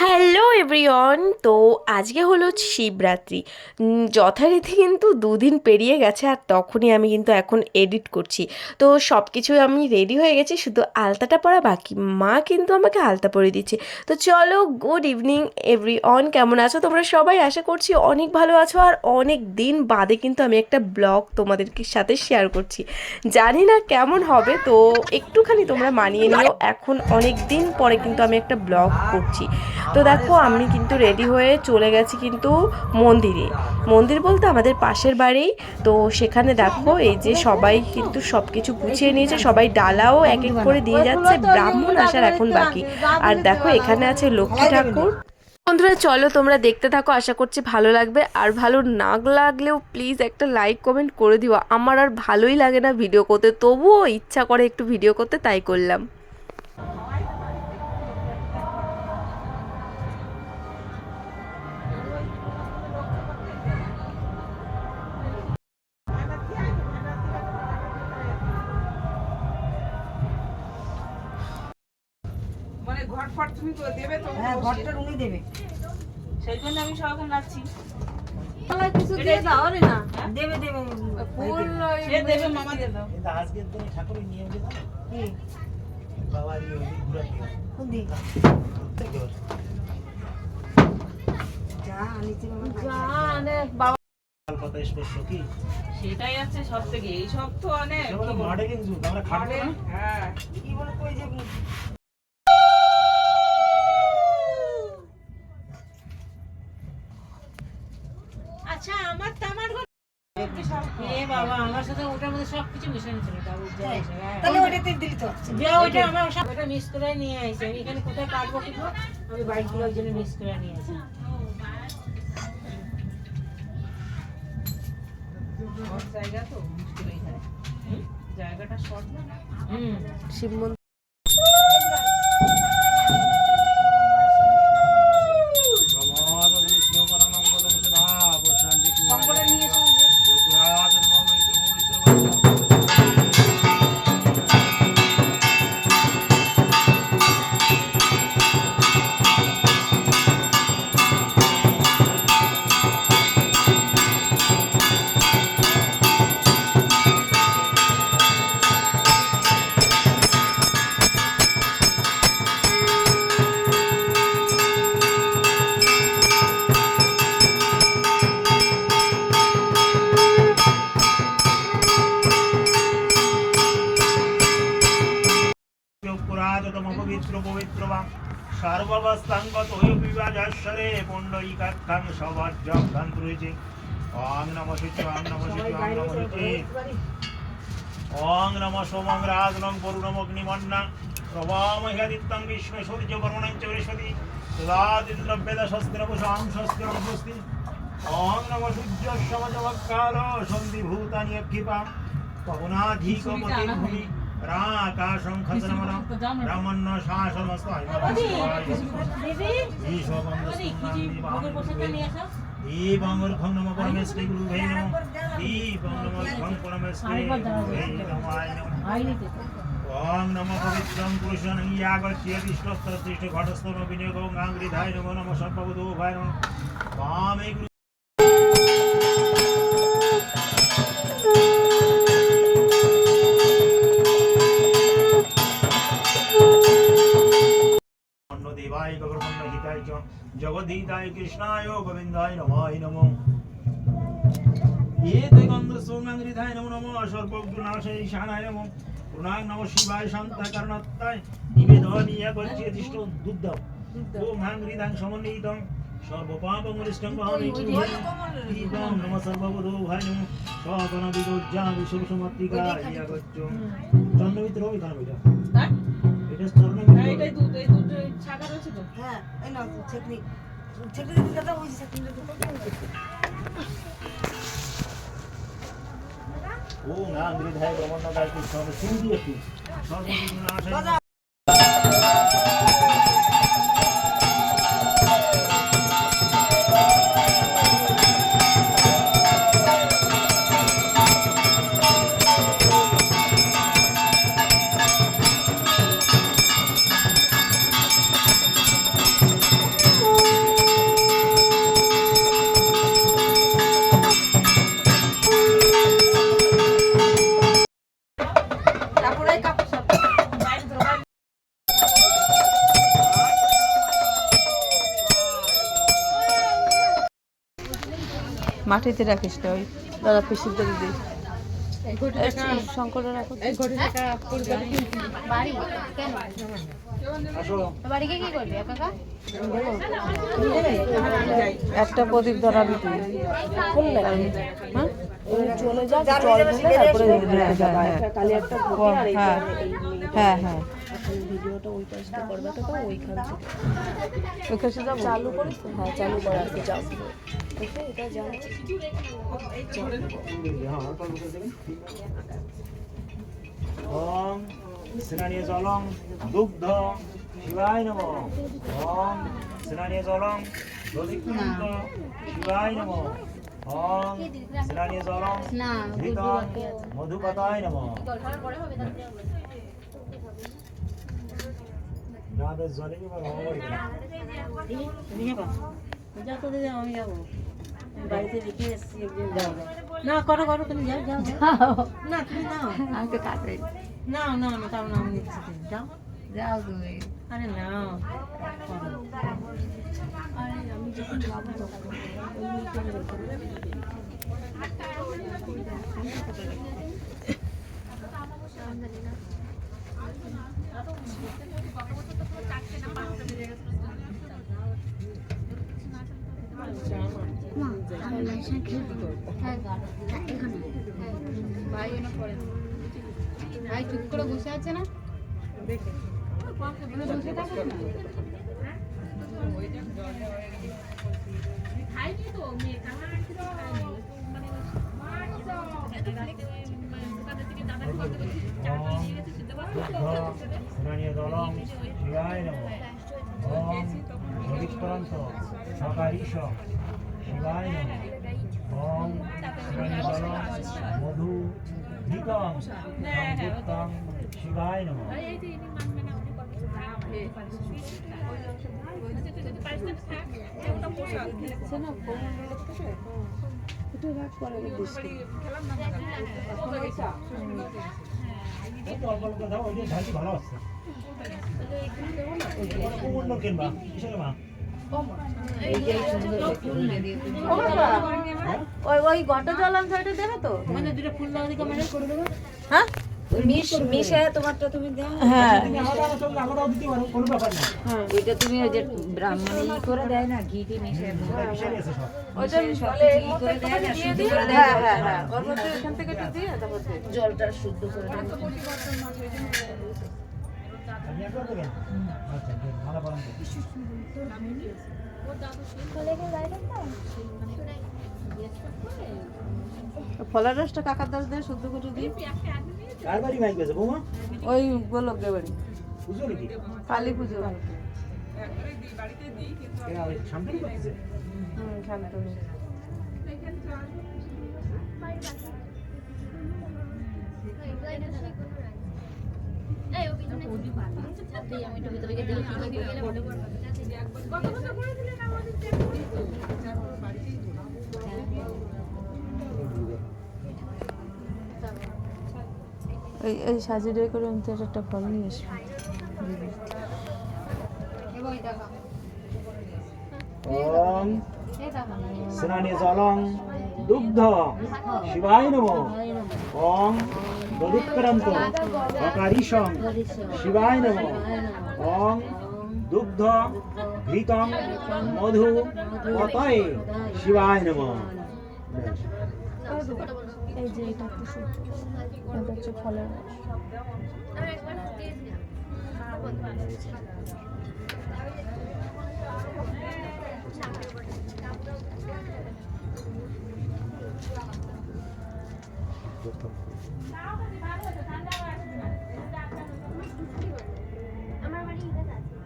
Hello everyone. তো আজকে হলো শিবরাত্রি। যথারীতি কিন্তু দুদিন পেরিয়ে গেছে আর তখনই আমি কিন্তু এখন এডিট করছি। তো সব কিছু আমি রেডি হয়ে গেছি, শুধু আলতাটা পরা বাকি। মা কিন্তু আমাকে আলতা পরিয়ে দিচ্ছে। তো চলো, গুড ইভিনিং এভরিওয়ান, কেমন আছো তোমরা সবাই? আশা করছি অনেক ভালো আছো। আর অনেক দিন বাদে কিন্তু আমি একটা ব্লগ তোমাদেরকে সাথে শেয়ার করছি। জানি না কেমন হবে, তো একটুখানি তোমরা মানিয়ে নিও। এখন অনেক দিন পরে কিন্তু আমি একটা ব্লগ করছি। তো দেখো, আমি কিন্তু রেডি হয়ে চলে গেছি কিন্তু মন্দিরে। মন্দির বলতে আমাদের পাশের বাড়ি। তো সেখানে দেখো, এই যে সবাই কিন্তু সব কিছু গুছিয়ে নিয়েছে, সবাই ডালাও এক এক করে দিয়ে যাচ্ছে, ব্রাহ্মণ আসার এখন বাকি। আর দেখো, এখানে আছে লক্ষ্মী ঠাকুর। বন্ধুরা চলো, তোমরা দেখতে থাকো, আশা করছি ভালো লাগবে। আর ভালো না লাগলেও প্লিজ একটা লাইক কমেন্ট করে দিও। আমার আর ভালোই লাগে না ভিডিও করতে, তবুও ইচ্ছা করে একটু ভিডিও করতে, তাই করলাম। মানে ঘট ফট তুমি তো দেবে তো? হ্যাঁ, ঘরটা উনি দেবে। সেই জন্য আমি সবাইকে নাচছি। কিছু দিয়ে দাও রে না। দেবে দেবে ফুল সে দেবে, মামা দিয়ে দাও। কিন্তু আজকের দিনে ঠাকুরের নিয়ম যেটা কি বাবার ইয়ে ঘুরাতে কোন দিন যা আনিতে বাবা কথা স্পর্শ কি সেটাই আছে সব থেকে, এই সব তো অনেক মডেলিং যুগ, আমরা খাটবো না। হ্যাঁ। কি বলে কই যে আচ্ছা আমার তামার এ বাবা আমার সাথে ওটার মধ্যে সবকিছু মিশানো ছিল তাহলে ওটাতে দিলি তো যা ওটা আমার ওটা মিক্স করে নিয়ে আইছি আমি এখানে কোথায় কাটবো কিছু আমি বাইক গুলো জন্য মিক্স করে নিয়ে আসি সব জায়গা তো মুশকিল হয়ে যায়। জায়গাটা শর্ট না। শিব মন্দির। প্রমাদ বিষ্ণু পরমং পদম সদা প্রশান্তি কুমার যোগরাজ পবিত্র পবিত্র পবিত্র বা সর্বাবস্থাঙ্গত বিভাজাশ্বরে পুণ্ডরীকাক্ষাং সবাজ্যক্ষাং রয়েছে। ওং নমঃ শিবায়, ওং নমঃ শিবায়, ওং নমঃ শিবায়। ওং নমঃ সোমং রাজনং বরুণমগ্নিমন্না প্রভামহ্যাদিত্যং বিষ্ণু সূর্য বরুণং চ বৃহস্পতি তদাদিন্দ্রবেদ শস্ত্রপুষাং শস্ত্রং স্বস্তি। ওং নমঃ সূর্য সমজমকাল সন্ধিভূতানি অক্ষিপা পবনাধিকমতি ভূমি রাকাশং খসনমনম ব্রহ্মণ্য শাসনস্তায় দীপঙ্গর্ঘং নমঃ পরমেশ্বরে গুরুভে নমঃ দীপঙ্গর্ঘং পরমেশ্বরে গুরুভে নমঃ। ওং নমঃ পবিত্রং পুরুষং ইয়াগচ্য তিষ্ঠস্তৃষ্ট ঘটস্থম বিনিয়োগং আঙ্গৃধায় নমো নমঃ সর্ববধূভায় নমঃ। বামে গুরু দেবায় গৌরবন্ন হিতায় চ জগদ্ধিতায় কৃষ্ণায় গোবিন্দায় নমঃ নমঃ। ये दैगंध सोमंगृधाय नमो नमः सर्वज्ञनाशाय ईशानाय नमः। पुनां नमः शिवाय शांताकर्णत्ताय निवेदनीय गच्छेदिष्ट दुग्ध ओम हांगृधां समन्वितं सर्वपापमरिष्टं वहामि दीपं नमः सर्वबोधोभाय नमः सगण विदुर्जा विश्वसमत्तिका यागच्छ চন্দ্রমিত্র ওইখানে বেটা হ্যাঁ এটা চন্দ্রমিত্র এইটাই দুধ, এই দুধ ছাকা রয়েছে তো। হ্যাঁ এই নাও ছেকনি ছেকনি দিতে দাদা ওই ছেকনি দিতে ও না হাংগৃধায় ব্রহ্মণ্যদায় কৃষ্ণ সিন্ধু সর্বগুণাশয় মাটিতে রাখিস না, ওই দাদা পিসির করে দিই। শঙ্কর রাখো। বাড়ি কেন আসো বাড়িকে কি করবে কাকা? একটা প্রদীপ ধরাবি তুই। হ্যাঁ? চলে যা, জল ঢেলে তারপরে কালি একটা হ্যাঁ হ্যাঁ হ্যাঁ ভিডিওটা ওই পাশ দিয়ে করবে তো ওইখান থেকে ওই কাছে যাবো। চালু করিস তো? হ্যাঁ চালু করা আছে, যাও দেখে এটা যাও। ওম স্নানীয় জলং দুগ্ধ শিবায় নমঃ। ওম স্নানীয় জলং দধিক্রান্ত শিবায় নমঃ। ওম স্নানীয় জলং না ঘৃতং মধুকতায় নমঃ। না বেশ জলে কি বাবা বলি তুমি যাবা? যা তো দিদি, আমি যাবো। বাড়িতে রেখে এসেছি একদিন, যাও না, করো করো, তুমি যাও যাও যাও। না তুমি নাও, আমি তো কাছে নাও নাও না, তাও না, আমি দিচ্ছি, তুমি যাও। যাও তুমি। আরে নাও, করো। ভাই এনে পড়ে, ভাই চুপ করে বসে আছে না, বসে থাকে না। স্নানীয় জলং শিবায় নমঃ। ওম দধিক্রান্ত সকারিষ শিবায় নমঃ। ওম স্নানীয় জলং মধু ঘৃতং সংযুক্তং শিবায় নমঃ। অল্প অল্প দাও, ওই যে ঝালটি ভালো আসছে। কুমড়ো কিনবা কিসের মা? ওই ঘটা জল সাইডে দেবে তো? মানে দুটো ফুল দাও দিকে মানে করে দেবো। হ্যাঁ মিশে তোমারটা তুমি দাও। হ্যাঁ তুমি আমারটাও চলবে, আমারটাও দিতে পারো, কোনো ব্যাপার না। ওইটা তুমি ওই যে ব্রাহ্মণী করে দেয় না, ঘি টি মিশিয়ে কিসের আছে সব? ওইটা সব বলে কিছু ই করে দেয় না, শুদ্ধ করে দেয় হ্যাঁ হ্যাঁ হ্যাঁ, ওর মধ্যে এখান থেকে একটু দিয়ে তারপর দে। জলটা শুদ্ধ করে দেয়। আপনি একবার দেবেন? আচ্ছা, বেশ, ভালো পারেন তো। ফলের রসটা কাকার দাস দিয়ে শুদ্ধ করে দিই। কার বাড়ি মাইক বেজে বৌমা? ওই গোলকদের বাড়ি, বুঝলো নাকি? কালী পুজো। এরা ওই সামনেই করতেছে। শান্তনু। আমি একটু ভিতরে গিয়ে দেখি। এই সাজিয়ে করে অন্তত একটা ফল নিয়ে আসবো। ওম স্নানে জলং দুগ্ধ শিবায় নমঃ। ওম দধিক্রান্ত অকারিষং শিবায় নমঃ। ওম দুগ্ধ ঘৃতং মধু কতয়ে শিবায় নমঃ। এই যে এটা একটু শুদ্ধ, এটা হচ্ছে ফলের রস। আমার বাড়ি এখানে আছে,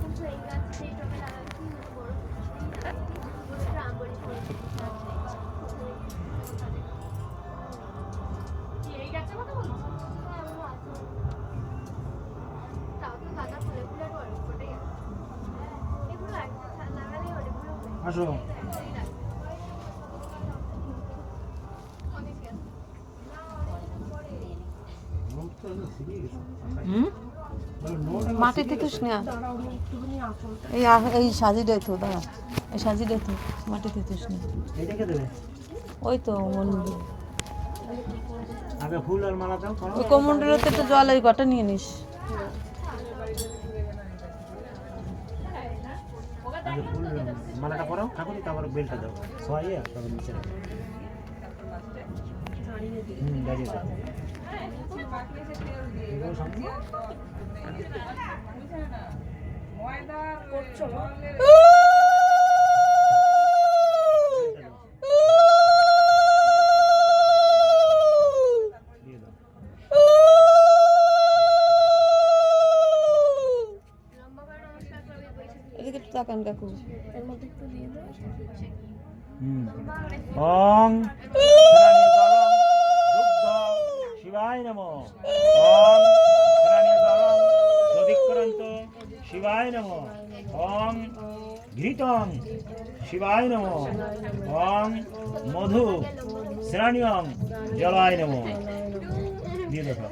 কিন্তু এই গাছ সেই টবে লাগাচ্ছি বড় কিছুই আম বড়ি এই গাছের কথা বলছো? তাও তো দাদা ফুলে ফুলে অনেক ফোটে গেছে, এগুলো লাগালে অনেকগুলো আসো। মাটিতে তুস না এই সাজি দেয় তো দাঁড়া, এই সাজি দেয় তো মাটিতে তুস না। এটাকে দেবে ওই তো মন্দির আগে ফুল আর মালা দাও করো। ওই কমন্ডলতে তো জল এই গটা নিয়ে নিস। আগে ফুল মালাটা পরাও ঠাকুর, তারপর বেলটা দাও সোয়াইয়ে তারপর নিচে রাখো। দাঁড়িয়ে দাও। এগুলো সামনে। দিয়ে দাও। এদিকে একটু তাকান কাকু। ওং শরণীয়জলং দুগ্ধং শিবায় নমঃ। ওং শরণীয়জলং দধিক্রান্ত শিবায় নমঃ। ওং ঘৃতং শিবায় নমঃ। ওং মধু শ্রেণীয়ং জলায় নমঃ। দিয়ে দেখো।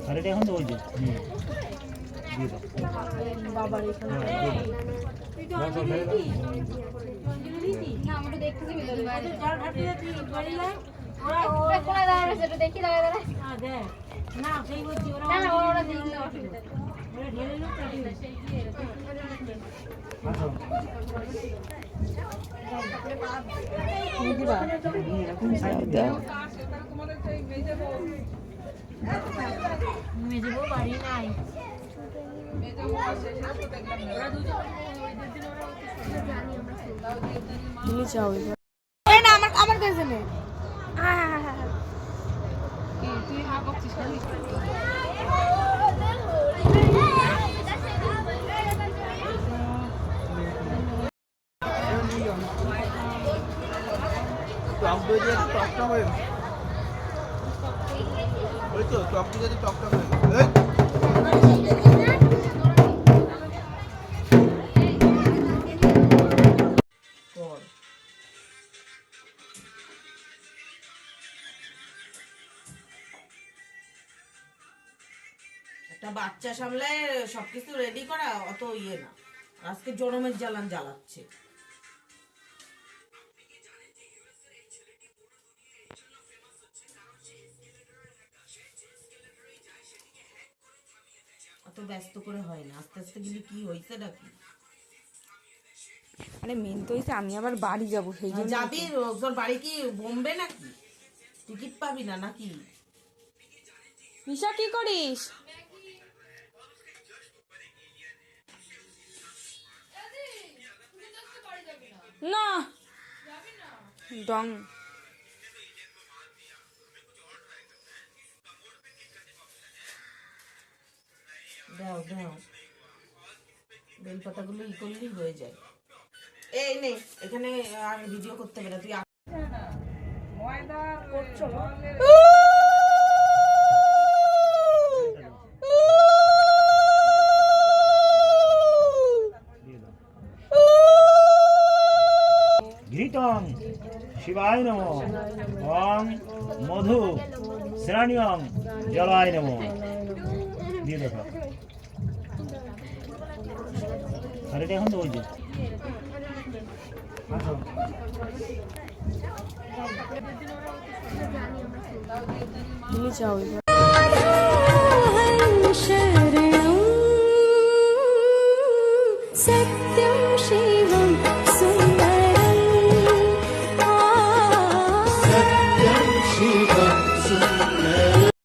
আর এটা এখন তো ওই যে দিয়ে দাও। না আমরা দেখতে দিবি তো বাইরে জল ঢালিয়ে তুই বাড়ি যায় ওরা ওরা কোন দাঁড়ায় আছে একটু দেখি দাঁড়ায় দাঁড়ায় দেখ না সেই বলছি ওরা না না ওরা দেখলে অসুবিধা ওরা ঢেলে লোক কাটিয়ে আসো। মেজে বউ বাড়ি নাই তুমি যাও এবার। টক দই দিয়ে টকটা হয়ে ওই তো টক দই দিয়ে টকটা হয়ে একটা বাচ্চা সামলায় সবকিছু রেডি করা অত ইয়ে না। আজকে জনমের জ্বালান জ্বালাচ্ছে। অত ব্যস্ত করে হয় না, আস্তে আস্তে গেলে কি হয়েছে নাকি। মানে মেন তো হয়েছে আমি আবার বাড়ি যাবো সেই জন্য। যাবি? তোর বাড়ি কি বোম্বে নাকি? টিকিট পাবি না নাকি? নিশা কি করিস? না ডং দাও দাও, বেলপাতাগুলো ই করলেই হয়ে যায়। এই নে, এখানে আর ভিডিও করতে হবে না, তুই ঘৃতং শিবায় নমঃ। ওং মধু শ্রেণীয়ং জলায় নমঃ। দিয়ে দেখো। আর এটা এখন তো ওই যে আসো। তুমি যাও এবার।